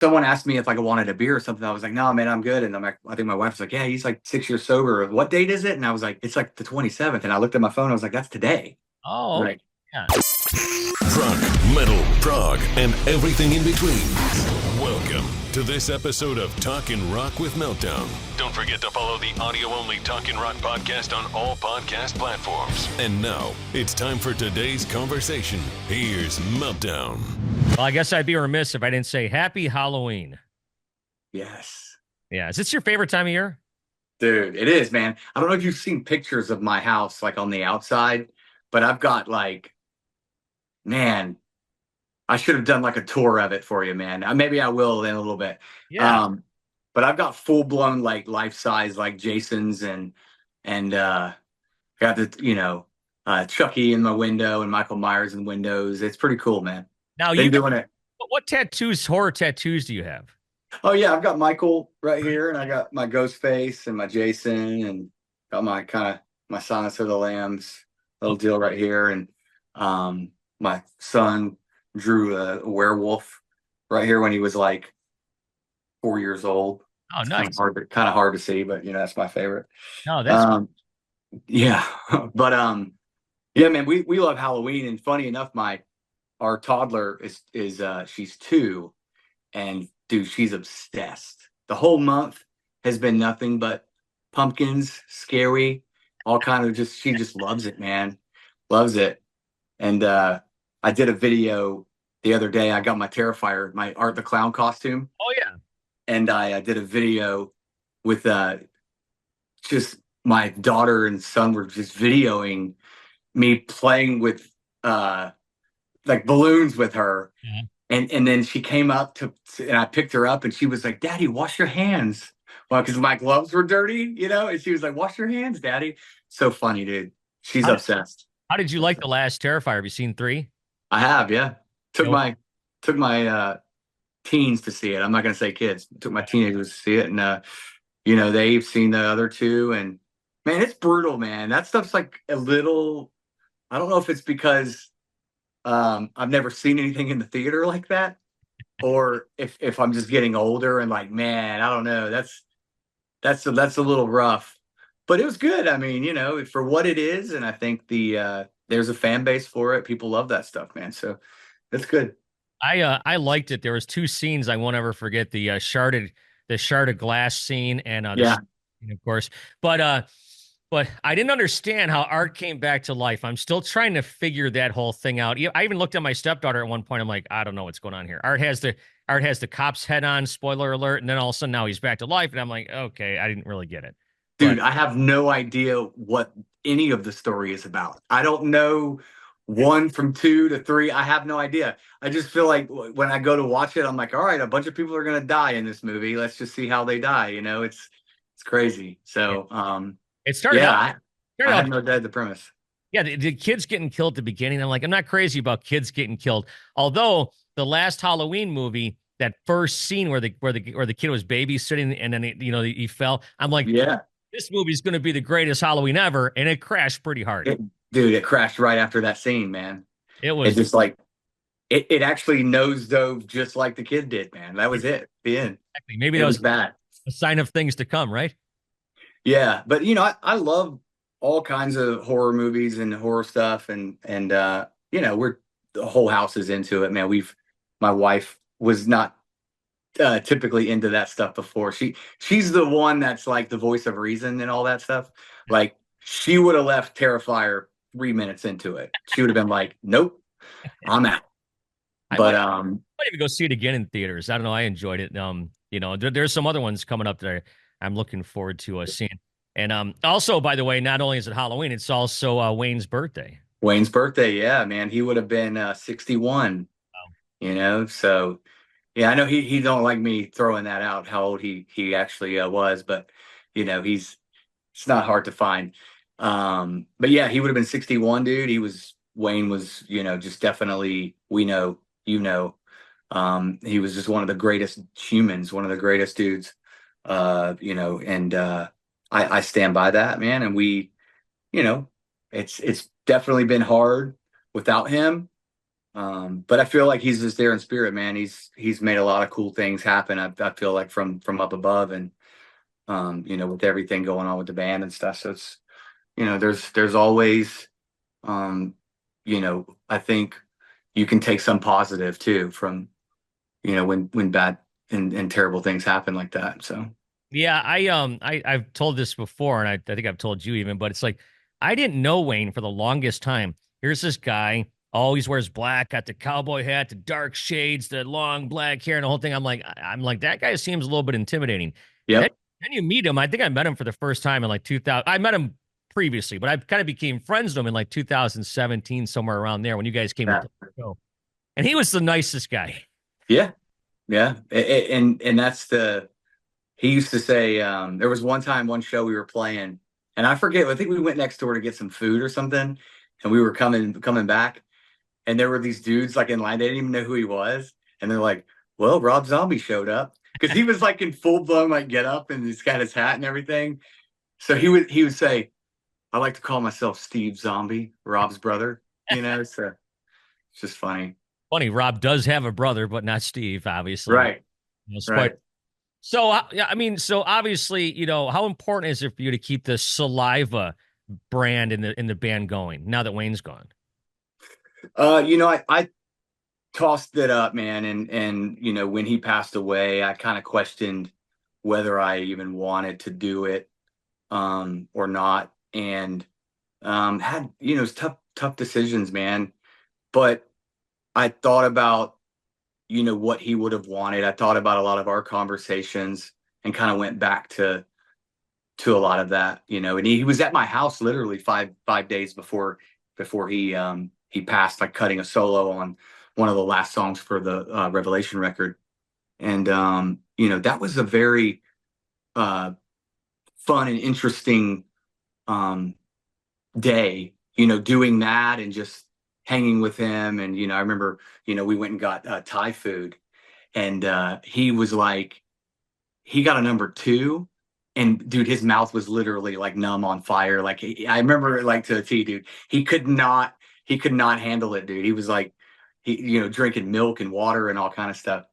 someone asked me if like I wanted a beer or something. I was like, no, man, I'm good. And I'm like, I think my wife's like, yeah, he's like 6 years sober. What date is it? And I was like, it's like the 27th. And I looked at my phone. I was like, that's today. Oh, okay. Right. Yeah. Drunk, metal, prog, and everything in between. Welcome to this episode of Talkin' Rock with Meltdown. Don't forget to follow the audio-only Talkin' Rock podcast on all podcast platforms. And now, it's time for today's conversation. Here's Meltdown. Well, I guess I'd be remiss if I didn't say Happy Halloween. Yes. Yeah. Is this your favorite time of year? Dude, it is, man. I don't know if you've seen pictures of my house, like on the outside, but I've got like, man, I should have done like a tour of it for you, man. Maybe I will in a little bit. Yeah. But I've got full blown like life size like Jason's and got the Chucky in my window and Michael Myers in windows. It's pretty cool, man. Now, Been doing it. what tattoos, horror tattoos do you have? Oh yeah, I've got Michael right here, and I got my ghost face and my Jason, and got my my Silence of the Lambs little deal right here, and my son drew a werewolf right here when he was like 4 years old. Oh, nice. Kind of hard to see, but that's my favorite. No, that's Yeah, but yeah, man, we love Halloween, and funny enough, our toddler is she's 2, and dude, she's obsessed. The whole month has been nothing but pumpkins, scary, all kind of she just loves it, man, loves it. And I did a video the other day. I got my Terrifier, my Art the Clown costume. Oh yeah. And I did a video with just my daughter and son were just videoing me playing with like balloons with her. Mhm. And then she came up and I picked her up and she was like, Daddy, wash your hands. Well, because my gloves were dirty, and she was like, wash your hands, Daddy. So funny, dude. She's obsessed. How did you like the last Terrifier? Have you seen 3? I have, yeah. Took Nope. my teens to see it. I'm not gonna say kids. Took my teenagers to see it, and they've seen the other 2, and man, it's brutal, man. That stuff's like a little. I don't know if it's because I've never seen anything in the theater like that, or if I'm just getting older and like, man, I don't know. That's a little rough, but it was good. I mean, for what it is, and I think there's a fan base for it. People love that stuff, man. So that's good. I liked it. There was 2 scenes I won't ever forget: the sharded glass scene and Yeah. scene, of course. But I didn't understand how Art came back to life. I'm still trying to figure that whole thing out. I even looked at my stepdaughter at one point. I'm like, I don't know what's going on here. Art has the cop's head on. Spoiler alert! And then all of a sudden now he's back to life, and I'm like, okay, I didn't really get it. Dude, But I have no idea what any of the story is about. I don't know 1 from 2 to 3. I have no idea. I just feel like when I go to watch it, I'm like, all right, a bunch of people are going to die in this movie. Let's just see how they die. It's crazy. So, it started yeah, out. I have no idea the premise. Yeah, the kids getting killed at the beginning. I'm like, I'm not crazy about kids getting killed. Although the last Halloween movie, that first scene where the kid was babysitting and then he fell. I'm like, Yeah, this movie's going to be the greatest Halloween ever, and it crashed pretty hard. dude, it crashed right after that scene, man. It It was just like it actually nosedove just like the kid did, man. That was it. The end. maybe It that was was bad. a sign of things to come, right? Yeah, but I love all kinds of horror movies and horror stuff, and we're the whole house is into it, man. My wife was not typically into that stuff before. She's the one that's like the voice of reason and all that stuff. Like she would have left Terrifier 3 minutes into it. She would have been like, "Nope, I'm out." But I might even go see it again in theaters. I don't know. I enjoyed it. There's some other ones coming up that I'm looking forward to seeing. And also, by the way, not only is it Halloween, it's also Wayne's birthday. Wayne's birthday, yeah, man, he would have been 61. So yeah, I know he don't like me throwing that out how old he actually was, but it's not hard to find. But yeah, he would have been 61, dude. Wayne was, just definitely, we know, he was just one of the greatest humans, one of the greatest dudes, and I stand by that, man. And it's definitely been hard without him. But I feel like he's just there in spirit, man. He's made a lot of cool things happen. I feel like from up above, and with everything going on with the band and stuff. So it's, there's always, I think you can take some positive too from, when bad and terrible things happen like that. So Yeah, I've told this before, and I think I've told you even, but it's like I didn't know Wayne for the longest time. Here's this guy, always wears black, got the cowboy hat, the dark shades, the long black hair, and the whole thing. I'm like, that guy seems a little bit intimidating. Then, yep, then you meet him. I think I met him for the first time in like 2000. I met him previously, but I kind of became friends with him in like 2017, somewhere around there when you guys came to yeah, the show. And he was the nicest guy. yeah, yeah. And that's he used to say, there was one show we were playing, and I forget, I think we went next door to get some food or something, and we were coming back, and there were these dudes like in line. They didn't even know who he was, and they're like, "Well, Rob Zombie showed up," because he was like in full blown like get up, and he's got his hat and everything. So he would say, "I like to call myself Steve Zombie, Rob's brother." So it's just funny. Funny, Rob does have a brother, but not Steve, obviously. Right, But right. so, yeah, I mean, so obviously, how important is it for you to keep the Saliva brand in the band going now that Wayne's gone? I tossed it up, man, and when he passed away, I kind of questioned whether I even wanted to do it or not, and had it's tough decisions, man. But I thought about what he would have wanted. I thought about a lot of our conversations and kind of went back to a lot of that, and he was at my house literally five days before he passed, like cutting a solo on one of the last songs for the Revelation record. And that was a very uh fun and interesting um day, doing that and just hanging with him. And I remember, we went and got Thai food, and he was like, he got a number two, and dude, his mouth was literally like numb on fire. Like I remember it like to a T, dude. He could not handle it, dude. He was like, drinking milk and water and all kind of stuff.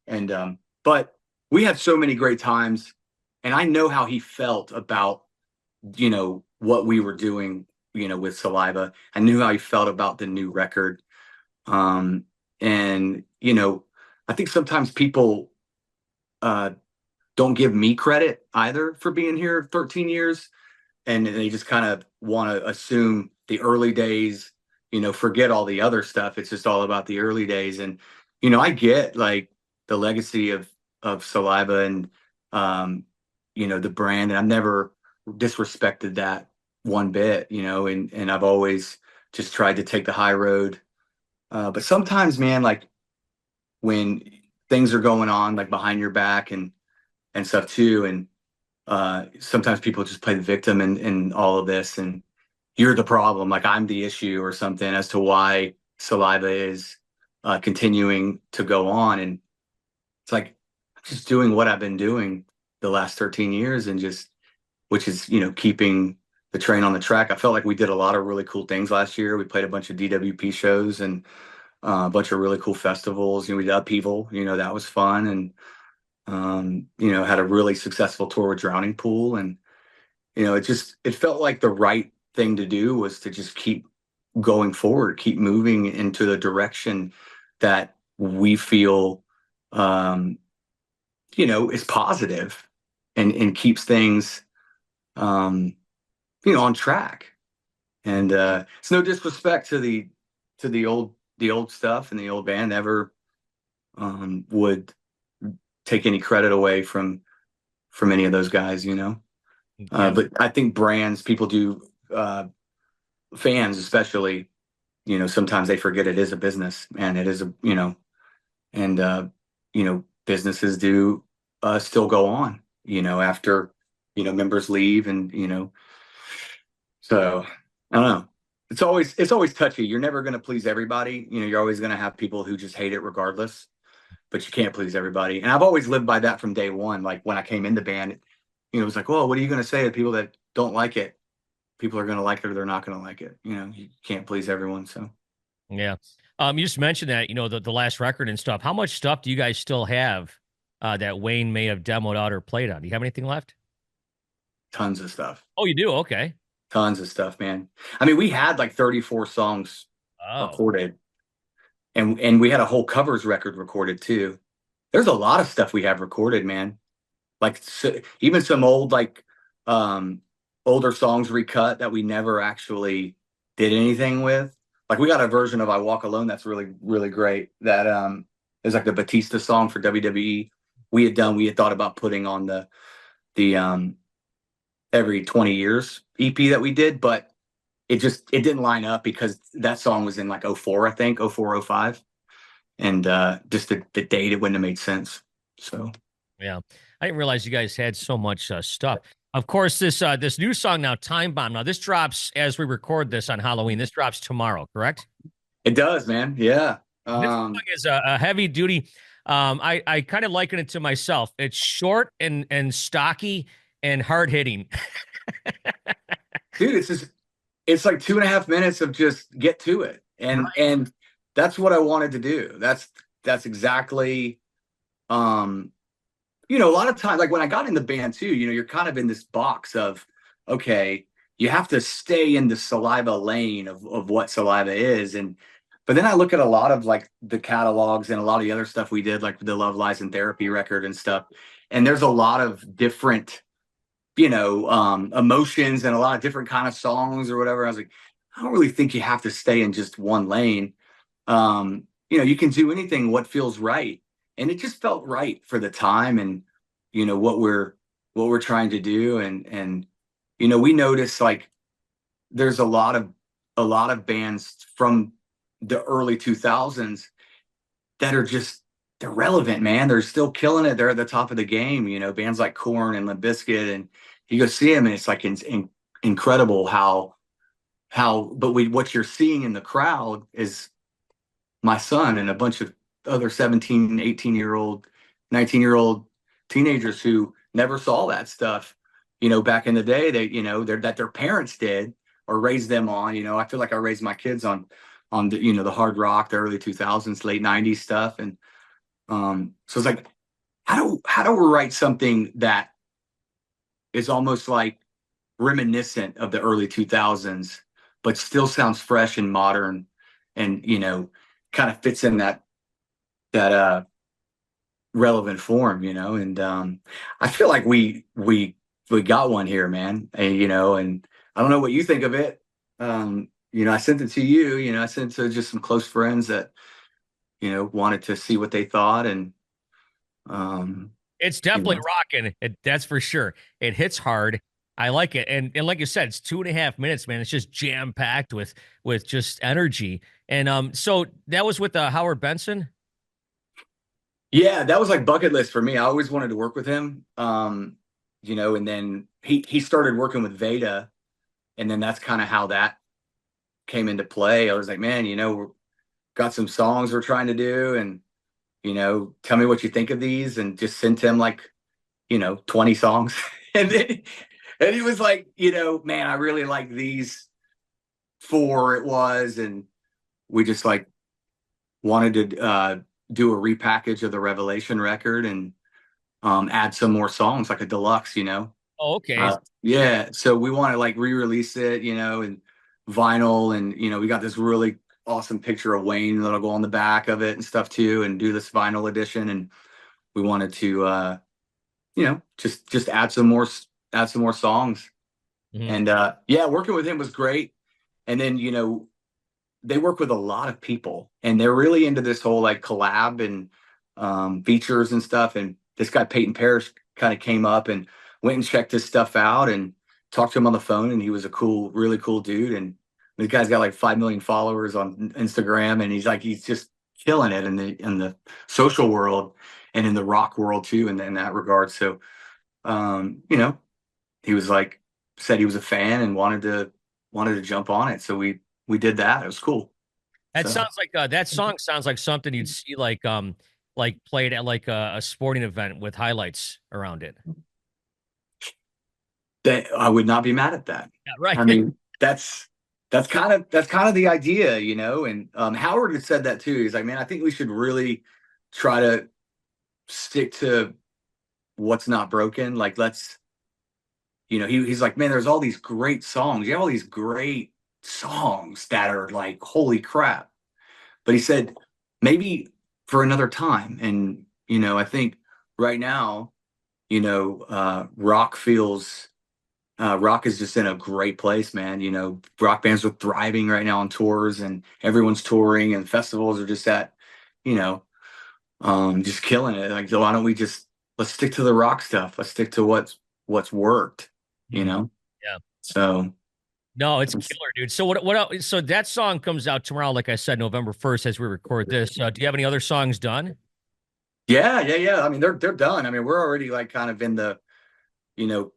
And but we had so many great times, and I know how he felt about what we were doing, with Saliva. I knew how he felt about the new record. And I think sometimes people uh don't give me credit either for being here 13 years, and they just kind of want to assume the early days, forget all the other stuff. It's just all about the early days. And I get like the legacy of Saliva and the brand, and I've never disrespected that one bit, and I've always just tried to take the high road. But sometimes, man, like when things are going on like behind your back and stuff too, and sometimes people just play the victim in all of this, and you're the problem, like I'm the issue or something, as to why Saliva is continuing to go on. And it's like, I'm just doing what I've been doing the last 13 years, and just, which is, keeping the train on the track. I felt like we did a lot of really cool things last year. We played a bunch of DWP shows and a bunch of really cool festivals. We did Upheaval, that was fun. And had a really successful tour with Drowning Pool. And it felt like the right thing to do was to just keep going forward, keep moving into the direction that we feel is positive, and keeps things on track. And it's no disrespect to the old stuff and the old band. Never would take any credit away from any of those guys, Yeah. but I think brands, people do, fans especially, sometimes they forget it is a business, and it is and businesses do still go on, after members leave. And so I don't know, it's always touchy. You're never going to please everybody. You're always going to have people who just hate it regardless, but you can't please everybody. And I've always lived by that from day one. Like when I came in the band, it was like, well, what are you going to say to people that don't like it? People are going to like it or they're not going to like it. You can't please everyone. So Yeah. You just mentioned that, the last record and stuff. How much stuff do you guys still have that Wayne may have demoed out or played on? Do you have anything left? Tons of stuff. Oh, you do? Okay. Tons of stuff, man. I mean, we had like 34 songs Oh, recorded, and we had a whole covers record recorded too. There's a lot of stuff we have recorded, man. Like even some old older songs recut that we never actually did anything with. Like we got a version of I Walk Alone that's really, really great. That is like the Batista song for WWE. We had thought about putting on the every 20 years EP that we did, but it didn't line up because that song was in like '04, I think, '04, '05. And just the date, it wouldn't have made sense. So yeah. I didn't realize you guys had so much stuff. Of course, this new song now, Time Bomb. Now, this drops as we record this on Halloween. This drops tomorrow, correct? it does, man. Yeah. This song is a heavy duty. I kind of liken it to myself. It's short and stocky and hard hitting. Dude, it's like 2.5 minutes of just get to it. And that's what I wanted to do. That's exactly, a lot of times, like when I got in the band too, you're kind of in this box of, okay, you have to stay in the Saliva lane of what Saliva is. But then I look at a lot of like the catalogs and a lot of the other stuff we did, like the Love Lies and Therapy record and stuff. And there's a lot of different, emotions and a lot of different kind of songs or whatever. I was like, I don't really think you have to stay in just one lane. You can do anything what feels right. And it just felt right for the time and, what we're trying to do. And, we noticed like there's a lot of bands from the early 2000s that are just, they're relevant, man. They're still killing it. They're at the top of the game, bands like Korn and Limp Bizkit, and you go see them and it's like incredible what you're seeing in the crowd is my son and a bunch of other 17, 18-year-old, 19-year-old teenagers who never saw that stuff, back in the day that their parents did or raised them on. I feel like I raised my kids on the hard rock, the early 2000s, late 90s stuff. And so it's like, how do we write something that is almost like reminiscent of the early 2000s, but still sounds fresh and modern and, kind of fits in that relevant form, and I feel like we got one here, man. And, and I don't know what you think of it. I sent it to you, I sent it to just some close friends that, wanted to see what they thought. And it's definitely rocking. That's for sure. It hits hard. I like it. And like you said, it's 2.5 minutes, man. It's just jam packed with just energy. And so that was with Howard Benson. Yeah, that was like bucket list for me. I always wanted to work with him. And then he started working with Veda, and then that's kind of how that came into play. I was like, man, we've got some songs we're trying to do, and tell me what you think of these, and just sent him like 20 songs. and he was like, man, I really like these 4 it was, and we just like wanted to do a repackage of the Revelation record and add some more songs, like a deluxe, Oh, okay. Yeah, so we want to like re-release it, and vinyl, and we got this really awesome picture of Wayne that'll go on the back of it and stuff too, and do this vinyl edition. And we wanted to just add some more songs. Mm-hmm. And yeah, working with him was great. And then they work with a lot of people, and they're really into this whole like collab and features and stuff. And this guy Peyton Parrish kind of came up and went and checked his stuff out and talked to him on the phone, and he was a really cool dude. And this guy's got like 5 million followers on Instagram, and he's just killing it in the social world and in the rock world too, in that regard. So he was like, said he was a fan and wanted to jump on it. So we did that. It was cool. That sounds like that song sounds like something you'd see like played at like a sporting event with highlights around it. I would not be mad at that. Yeah, right. I mean, that's that's kind of the idea, you know. And Howard had said that too. He's like, man, I think we should really try to stick to what's not broken. Like, let's, he's like, man, there's all these great songs. You have all these great songs that are like, holy crap. But he said, maybe for another time. And, I think right now, rock is just in a great place, man. Rock bands are thriving right now on tours, and everyone's touring, and festivals are just you know, just killing it. Like, so why don't we just let's stick to the rock stuff? Let's stick to what's worked, you Mhm. know. Yeah. So No, it's killer, dude. So what else? So that song comes out tomorrow, like I said, November 1st, as we record this. Do you have any other songs done? yeah. I mean, they're done. I mean, we're already like kind of in the, you know,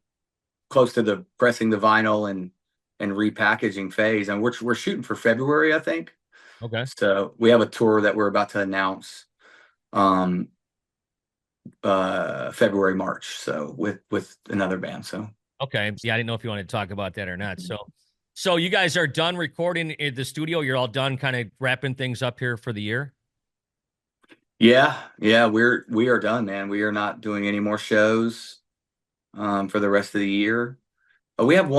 close to the pressing the vinyl and repackaging phase, and we're shooting for February, I think. Okay. So we have a tour that we're about to announce um February, March. So with another band. So Okay. Yeah, I didn't know if you wanted to talk about that or not. So you guys are done recording in the studio. You're all done kind of wrapping things up here for the year. yeah, we are done, man. We are not doing any more shows for the rest of the year. We have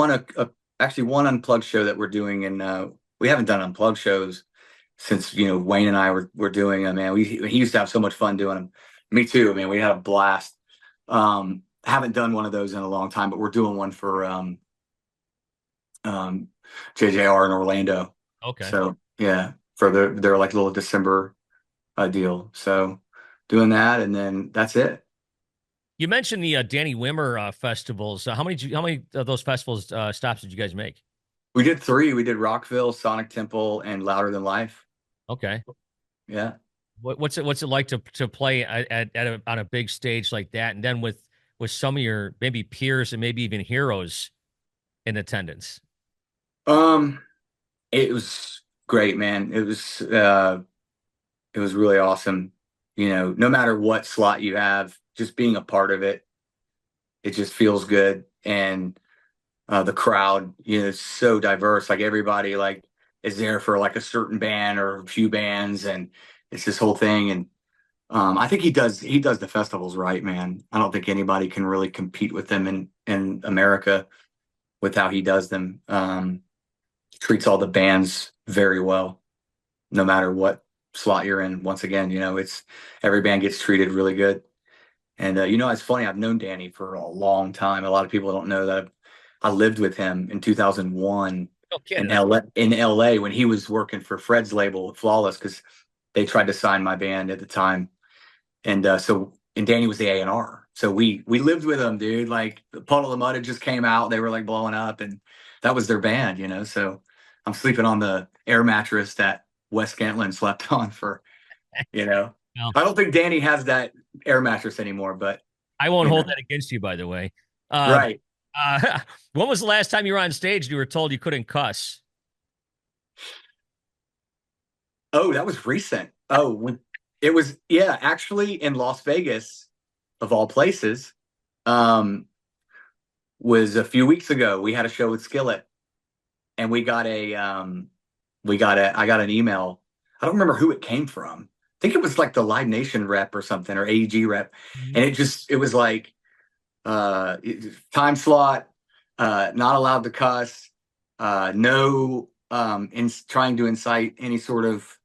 actually one unplugged show that we're doing, and we haven't done unplugged shows since Wayne and I were doing them. Man, he used to have so much fun doing them. Me too, man. We had a blast. Haven't done one of those in a long time, but we're doing one for um JJR in Orlando. Okay. So yeah, for their like little December deal. So doing that, and then that's it. You mentioned the Danny Wimmer festivals. How many of those festivals stops did you guys make? We did three. We did Rockville, Sonic Temple, and Louder Than Life. Okay. Yeah. What's it like to play on a big stage like that, and then with some of your maybe peers and maybe even heroes in attendance? Um, it was great, man. It was really awesome. No matter what slot you have, just being a part of it, it just feels good. And the crowd, is so diverse. Like everybody like is there for like a certain band or a few bands, and it's this whole thing. And I think he does the festivals right, man. I don't think anybody can really compete with them in America with how he does them. Treats all the bands very well, no matter what slot you're in. Once again, it's every band gets treated really good. And it's funny. I've known Danny for a long time. A lot of people don't know that I lived with him in 2001 No in kidding. LA when he was working for Fred's label, Flawless, because they tried to sign my band at the time. And and Danny was the A&R. So we lived with him, dude. Like the Puddle of Mud had just came out. They were like blowing up, and that was their band. So I'm sleeping on the air mattress that Wes Gantlin slept on for, you know. No, I don't think Danny has that air mattress anymore, but I won't you hold know. that against you, by the way. Uh, Right. when was the last time you were on stage and you were told you couldn't cuss? Oh, that was recent. It was, yeah, actually in Las Vegas, of all places, was a few weeks ago. We had a show with Skillet, and I got an email. I don't remember who it came from. I think it was like the Live Nation rep or something, or AEG rep. Mhm. And it was like time slot, not allowed to cuss, no in trying to incite any sort of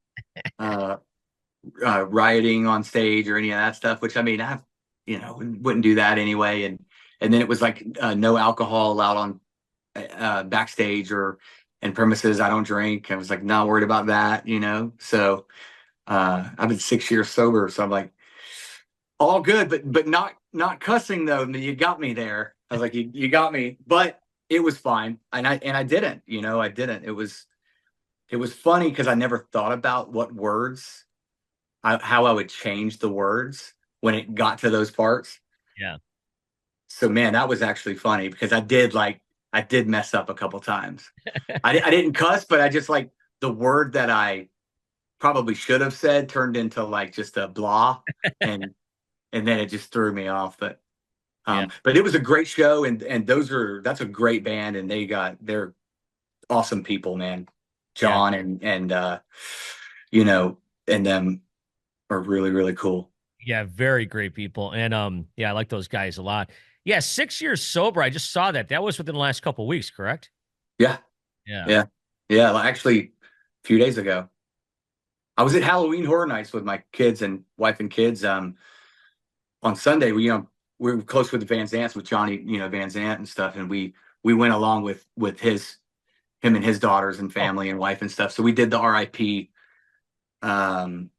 uh rioting on stage or any of that stuff, which I mean, wouldn't do that anyway. And then it was like no alcohol allowed on backstage or in premises. I don't drink. I was like not worried about that. So I've been 6 years sober, so I'm like all good, but not cussing though. You got me there. I was like, you got me, but it was fine. And I didn't. I didn't. It was funny because I never thought about what words, how I would change the words when it got to those parts. Yeah. So man, that was actually funny because I did mess up a couple times. I didn't cuss, but I just like the word that I probably should have said turned into like just a blah, and then it just threw me off. Yeah. But it was a great show, and that's a great band, and they're awesome people, man. John and you know, and them are really, really cool. Yeah, very great people. And yeah, I like those guys a lot. Yeah, 6 years sober. I just saw that. That was within the last couple of weeks, correct? Yeah. Yeah. Yeah. Yeah. Like, actually, a few days ago, I was at Halloween Horror Nights with my kids and wife and kids. On Sunday, we were close with the Van Zants, with Johnny, Van Zant and stuff. And we went along with him and his daughters and Oh, family and wife and stuff. So we did the RIP um,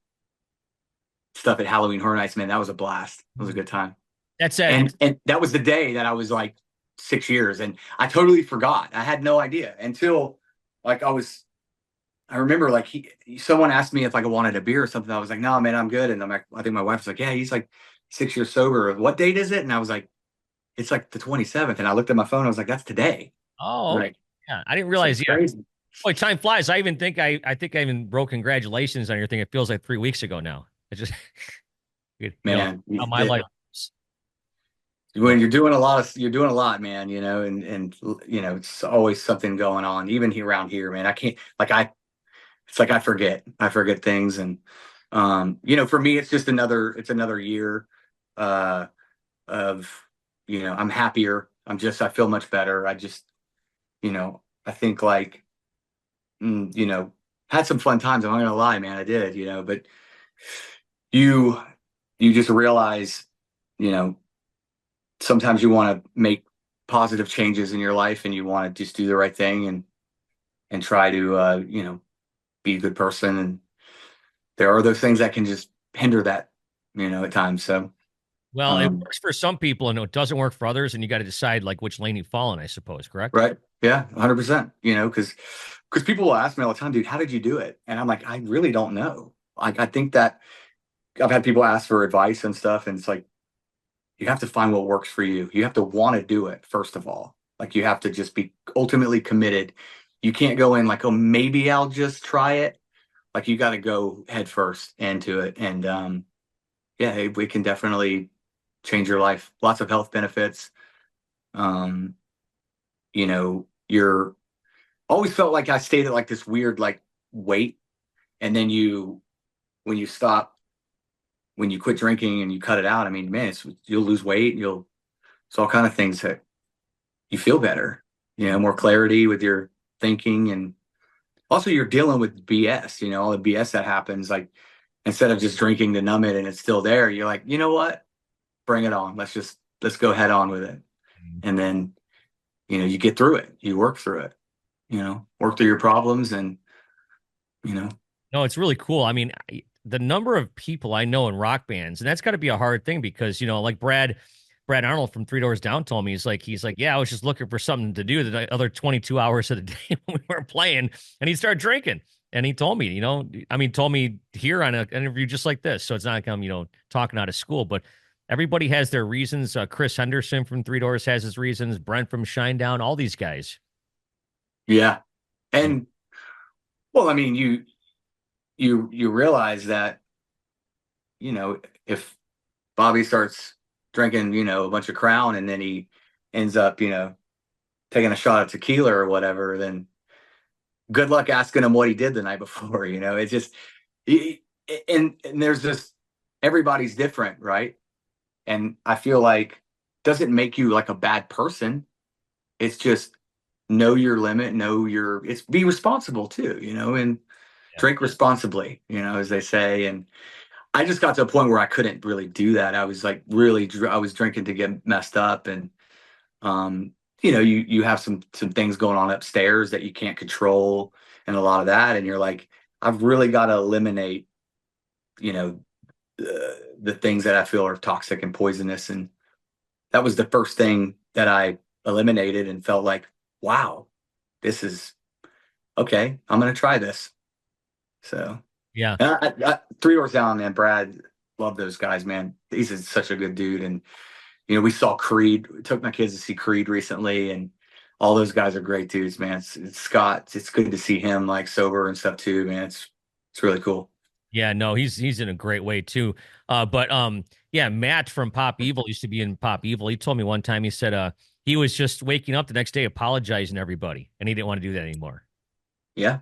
stuff at Halloween Horror Nights. Man, that was a blast. It was a good time. that's it. And that was the day that I was like 6 years, and I totally forgot. I had no idea until like I remember like someone asked me if like I wanted a beer or something. I was like, no, man, I'm good. And I'm like, I think my wife was like, yeah, he's like 6 years sober. What date is it? And I was like, it's like the 27th. And I looked at my phone. I was like, that's today. Oh, Right. yeah. I didn't realize. It's Yeah. crazy. Boy, time flies. I think I even wrote congratulations on your thing. It feels like 3 weeks ago now. It's just, Man, how my life is. when you're doing a lot, man, and it's always something going on, even here around here, man. I can't, like, it's like I forget things. And, for me, it's another year, of, I'm happier. I feel much better. I think like, had some fun times. I'm not gonna lie, man, I did, but you, you just realize, you know, sometimes you want to make positive changes in your life, and you want to just do the right thing, and try to be a good person. And there are those things that can just hinder that, at times. So Well, it um works for some people and it doesn't work for others. And you got to decide like which lane you fall in, I suppose. Correct? right. Yeah, 100%. Because people will ask me all the time, dude, how did you do it? And I'm like, I really don't know. Like, I think that I've had people ask for advice and stuff, and it's like, you have to find what works for you. You have to want to do it, first of all. Like, you have to just be ultimately committed. You can't go in like, oh, maybe I'll just try it. Like, you got to go head first into it. And yeah, we can definitely change your life. Lots of health benefits. Um, you're always felt like I stayed at like this weird like weight. And then when you stop, when you quit drinking and you cut it out, I mean, man, you'll lose weight. It's all kind of things that you feel better, more clarity with your thinking. And also you're dealing with BS, all the BS that happens. Like, instead of just drinking to numb it and it's still there, you're like, you know what? Bring it on. Let's go head on with it. And then, you get through it. You work through it, work through your problems. And, No, it's really cool. I mean, the number of people I know in rock bands, and that's got to be a hard thing because, like Brad Arnold from Three Doors Down told me, he's like, yeah, I was just looking for something to do the other 22 hours of the day when we weren't playing, and he started drinking. And he told me, told me here on an interview just like this. So it's not like I'm, talking out of school, but everybody has their reasons. Chris Henderson from Three Doors has his reasons. Brent from Shinedown, all these guys. yeah. And well, I mean, you realize that, if Bobby starts drinking, a bunch of Crown, and then he ends up, taking a shot of tequila or whatever, then good luck asking him what he did the night before. It's just, and there's just, everybody's different, right? And I feel like it doesn't make you like a bad person. It's just know your limit, it's be responsible too, and drink responsibly, as they say. And I just got to a point where I couldn't really do that. I was like, I was drinking to get messed up. And, you have some things going on upstairs that you can't control, and a lot of that. And you're like, I've really got to eliminate, the things that I feel are toxic and poisonous. And that was the first thing that I eliminated, and felt like, wow, this is okay. I'm going to try this. So Yeah. Three Doors Down, man, Brad, love those guys, man. He's such a good dude. And, we saw Creed. We took my kids to see Creed recently, and all those guys are great dudes, man. It's Scott. It's good to see him like sober and stuff too, man. It's really cool. Yeah, no, he's in a great way too. But yeah, Matt from Pop Evil used to be in Pop Evil. He told me one time, he said, he was just waking up the next day apologizing to everybody, and he didn't want to do that anymore. Yeah.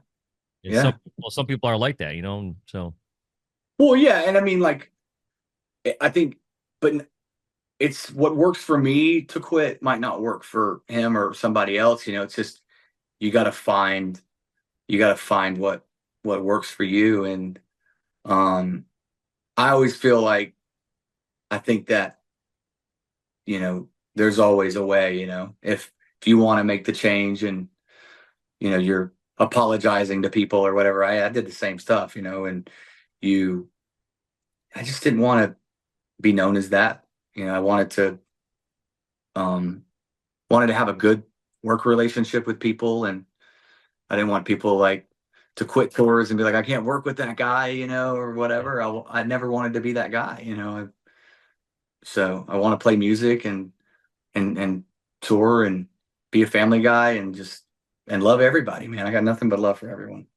And Yeah. some people are like that, you know. So Well, yeah, and I mean, like, I think, but it's what works for me to quit might not work for him or somebody else. You know, it's just you got to find what works for you. And um, I always feel like I think that there's always a way. If you want to make the change and you're apologizing to people or whatever. I did the same stuff, and you I just didn't want to be known as that. I um wanted to have a good work relationship with people, and I didn't want people like to quit tours and be like, I can't work with that guy, or whatever. I never wanted to be that guy, so I want to play music and tour and be a family guy and love everybody, man. I got nothing but love for everyone.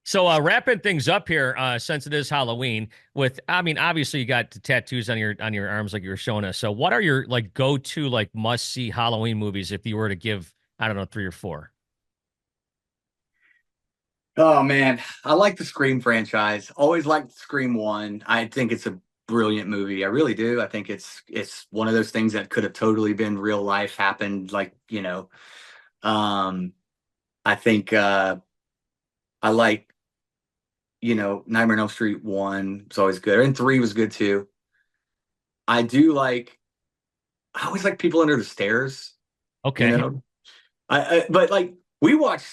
So wrapping things up here, since it is Halloween, I mean, obviously you got the tattoos on your arms like you were showing us. So what are your like go-to like must-see Halloween movies if you were to give, I don't know, 3 or 4? Oh man, I like the Scream franchise. Always liked Scream 1. I think it's a brilliant movie. I really do. I think it's one of those things that could have totally been real life happened, like, I think I like, Nightmare on Elm Street 1 was always good. And 3 was good too. I do like I always like People Under the Stairs, you Okay. know. But like we watch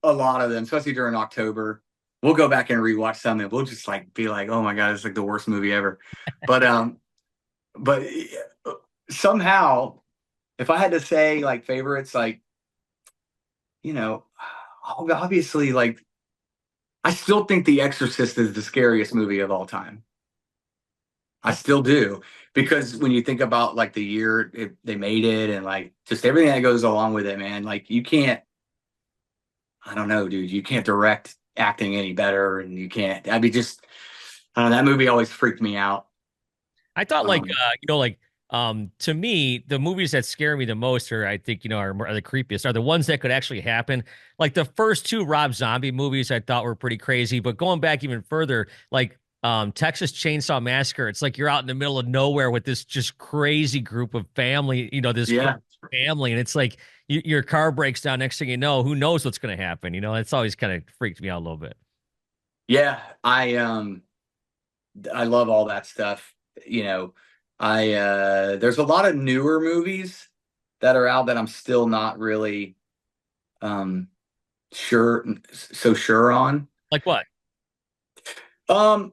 a lot of them, especially during October. We'll go back and rewatch some and we'll just like be like, oh my God, it's like the worst movie ever. But somehow if I had to say like favorites, like, you know, obviously like I still think The Exorcist is the scariest movie of all time. I still do, because when you think about like the year they made it and like just everything that goes along with it, man, like you can't, I don't know, dude, you can't direct acting any better, and you can't, I mean, just, I don't know, that movie always freaked me out. I thought like Um, to me the movies that scare me the most, or I think are the creepiest, are the ones that could actually happen. Like the first 2 Rob Zombie movies I thought were pretty crazy, but going back even further, like Texas Chainsaw Massacre, it's like you're out in the middle of nowhere with this just crazy group of family, this yeah, family, and it's like your car breaks down, next thing you know, who knows what's going to happen. It's always kind of freaked me out a little bit. yeah, I love all that stuff. You know, there's a lot of newer movies that are out that I'm still not really um sure so sure on. Like what? Um,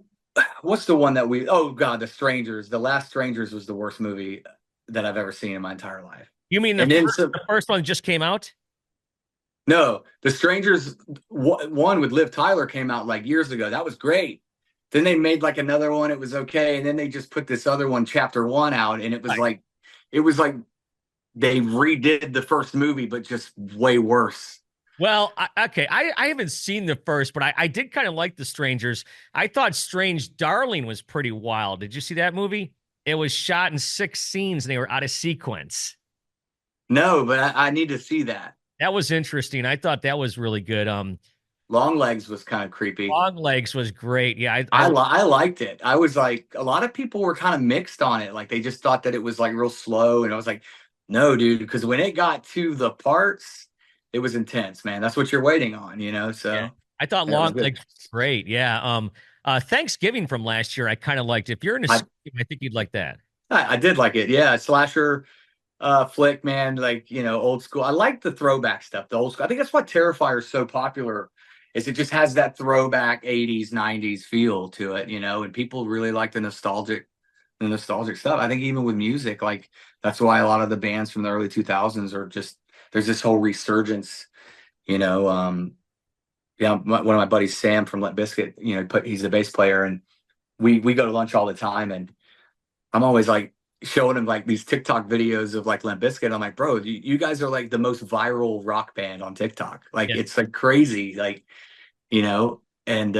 what's the one that oh God, The Strangers. The Last Strangers was the worst movie that I've ever seen in my entire life. You mean And then some, the first one just came out? no, The Strangers one with Liv Tyler came out like years ago. That was great. Then they made like another one. It was okay. And then they just put this other one, Chapter 1, out, and it was like they redid the first movie, but just way worse. Well, okay. I haven't seen the first, but I did kind of like The Strangers. I thought Strange Darling was pretty wild. Did you see that movie? It was shot in 6 scenes and they were out of sequence. No, but I need to see that. That was interesting. I thought that was really good. Long Legs was kind of creepy. Long Legs was great. Yeah, I liked it. I was like, a lot of people were kind of mixed on it. Like they just thought that it was like real slow. And I was like, no, dude, because when it got to the parts, it was intense, man. That's what you're waiting on, So yeah, I thought yeah, Long Legs was great. Yeah. Thanksgiving from last year, I kind of liked. If you're into I think you'd like that. I did like it. Yeah, slasher flick, man. Like, old school. I like the throwback stuff, the old school. I think that's why Terrifier is so popular. Is it just has that throwback 80s, 90s feel to it, and people really like the nostalgic stuff. I think even with music, like that's why a lot of the bands from the early 2000s are just, there's this whole resurgence, yeah, one of my buddies, Sam from Limp Bizkit, he's a bass player, and we go to lunch all the time, and I'm always like showing him like these TikTok videos of like Limp Bizkit. I'm like, bro, you guys are like the most viral rock band on TikTok. Like it's like crazy, like, and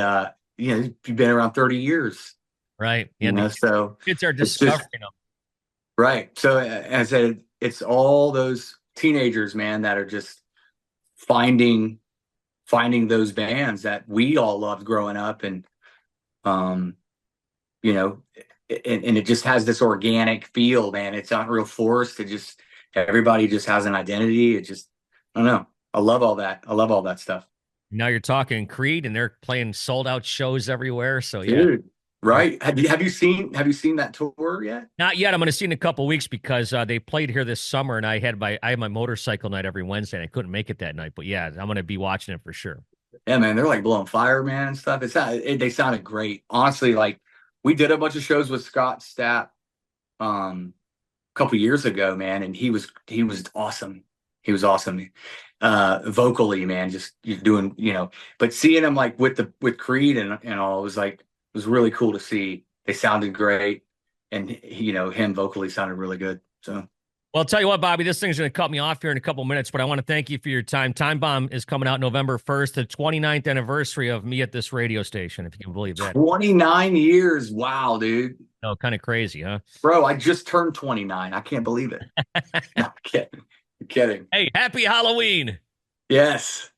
you've been around 30 years. Right. Yeah. So kids are discovering them. Right. So as I said, it's all those teenagers, man, that are just finding those bands that we all loved growing up. And, you know, and it just has this organic feel, man. It's not real forced. It just, everybody just has an identity. It just, I don't know. I love all that. I love all that stuff. Now you're talking Creed, and they're playing sold out shows everywhere. So yeah. Dude, right. Have you seen that tour yet? Not yet. I'm going to see in a couple weeks because they played here this summer, and I had my motorcycle night every Wednesday, and I couldn't make it that night. But yeah, I'm going to be watching it for sure. Yeah, man, they're like blowing fire, man, and stuff. They sounded great. Honestly, like we did a bunch of shows with Scott Stapp a couple years ago, man, and he was awesome. He was awesome. Vocally, man, just doing, but seeing him like with Creed and all, it was really cool to see. They sounded great, and him vocally sounded really good. So, well, I'll tell you what, Bobby, this thing's going to cut me off here in a couple minutes, but I want to thank you for your time. Time Bomb is coming out November 1st, the 29th anniversary of me at this radio station, if you can believe that. 29 years. Wow, dude. Oh, kind of crazy, huh? Bro, I just turned 29. I can't believe it. No, I'm kidding. I'm kidding. Hey, happy Halloween. Yes.